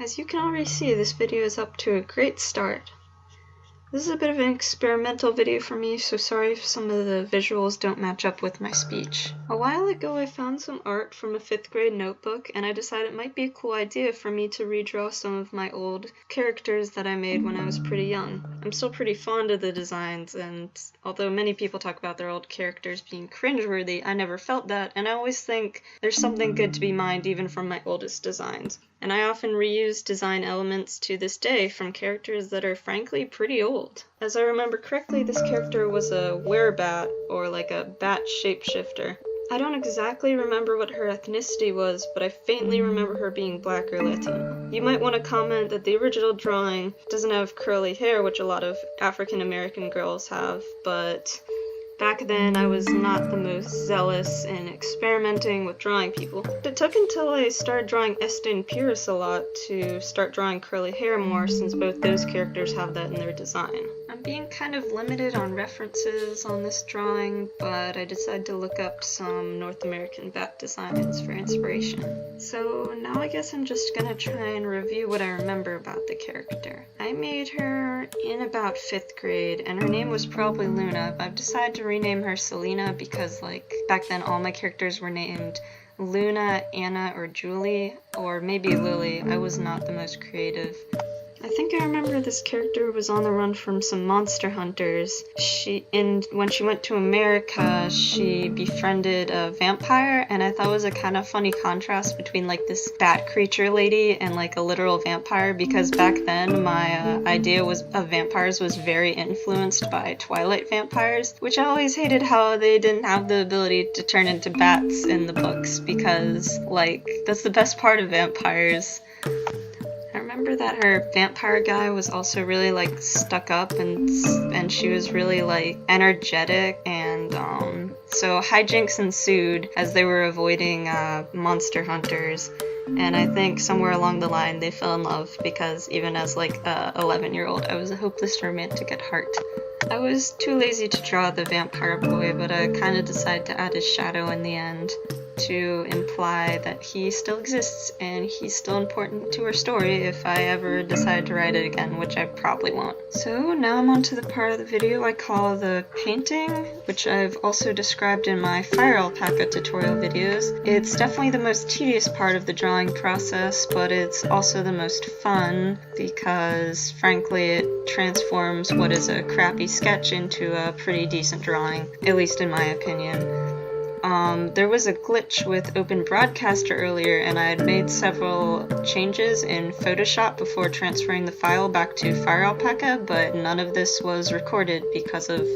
As you can already see, this video is up to a great start. This is a bit of an experimental video for me, so sorry if some of the visuals don't match up with my speech. A while ago I found some art from a 5th grade notebook, and I decided it might be a cool idea for me to redraw some of my old characters that I made when I was pretty young. I'm still pretty fond of the designs, and although many people talk about their old characters being cringeworthy, I never felt that, and I always think there's something good to be mined even from my oldest designs. And I often reuse design elements to this day from characters that are frankly pretty old. As I remember correctly, this character was a werebat, or like a bat shapeshifter. I don't exactly remember what her ethnicity was, but I faintly remember her being black or Latin. You might want to comment that the original drawing doesn't have curly hair, which a lot of African American girls have, but back then I was not the most zealous in experimenting with drawing people. It took until I started drawing Esta and Pyrrhus a lot to start drawing curly hair more, since both those characters have that in their design. I'm being kind of limited on references on this drawing, but I decided to look up some North American bat designs for inspiration. So now I guess I'm just gonna try and review what I remember about the character. I made her in about 5th grade, and her name was probably Luna, but I've decided to rename her Celina because, like, back then all my characters were named Luna, Anna, or Julie, or maybe Lily. I was not the most creative. I think I remember this character was on the run from some monster hunters. When she went to America, she befriended a vampire, and I thought it was a kind of funny contrast between like this bat creature lady and like a literal vampire, because back then my idea of vampires was very influenced by Twilight vampires, which I always hated how they didn't have the ability to turn into bats in the books, because like that's the best part of vampires. I remember that her vampire guy was also really like stuck up, and she was really like energetic, and so hijinks ensued as they were avoiding monster hunters, and I think somewhere along the line they fell in love, because even as like a 11-year-old I was a hopeless romantic at heart. I was too lazy to draw the vampire boy, but I kind of decided to add his shadow in the end to imply that he still exists and he's still important to our story if I ever decide to write it again, which I probably won't. So now I'm on to the part of the video I call the painting, which I've also described in my FireAlpaca tutorial videos. It's definitely the most tedious part of the drawing process, but it's also the most fun because, frankly, it transforms what is a crappy sketch into a pretty decent drawing, at least in my opinion. There was a glitch with Open Broadcaster earlier, and I had made several changes in Photoshop before transferring the file back to FireAlpaca, but none of this was recorded because of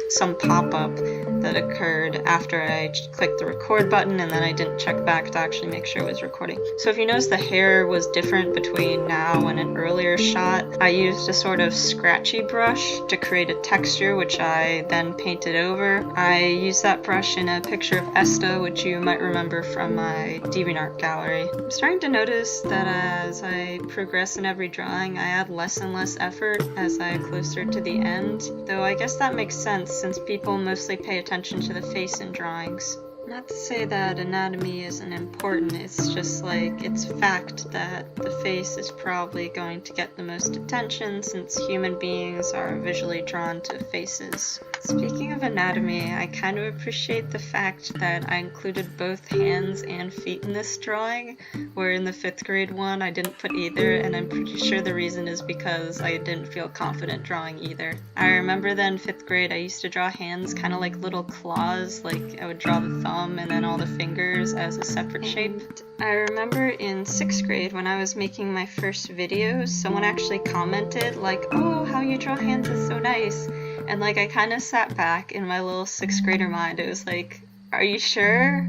some pop-up that occurred after I clicked the record button, and then I didn't check back to actually make sure it was recording. So if you notice the hair was different between now and an earlier shot, I used a sort of scratchy brush to create a texture, which I then painted over. I used that brush in a picture of Esta, which you might remember from my DeviantArt gallery. I'm starting to notice that as I progress in every drawing, I add less and less effort as I get closer to the end, though I guess that makes sense since people mostly pay attention to the face in drawings. Not to say that anatomy isn't important, it's just like, it's fact that the face is probably going to get the most attention since human beings are visually drawn to faces. Speaking of anatomy, I kind of appreciate the fact that I included both hands and feet in this drawing, where in the 5th grade one I didn't put either, and I'm pretty sure the reason is because I didn't feel confident drawing either. I remember that in 5th grade I used to draw hands kind of like little claws, like I would draw the thumb and then all the fingers as a separate shape. I remember in 6th grade when I was making my first videos, someone actually commented like, "Oh, how you draw hands is so nice." And like I kind of sat back in my little 6th grader mind. It was like, are you sure?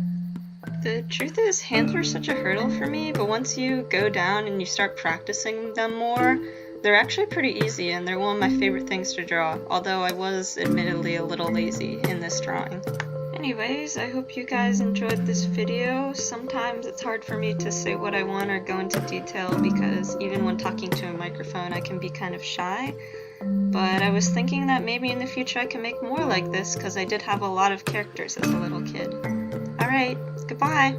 The truth is, hands were such a hurdle for me, but once you go down and you start practicing them more, they're actually pretty easy, and they're one of my favorite things to draw, although I was admittedly a little lazy in this drawing. Anyways, I hope you guys enjoyed this video. Sometimes it's hard for me to say what I want or go into detail because even when talking to a microphone I can be kind of shy. But I was thinking that maybe in the future I can make more like this because I did have a lot of characters as a little kid. Alright, goodbye!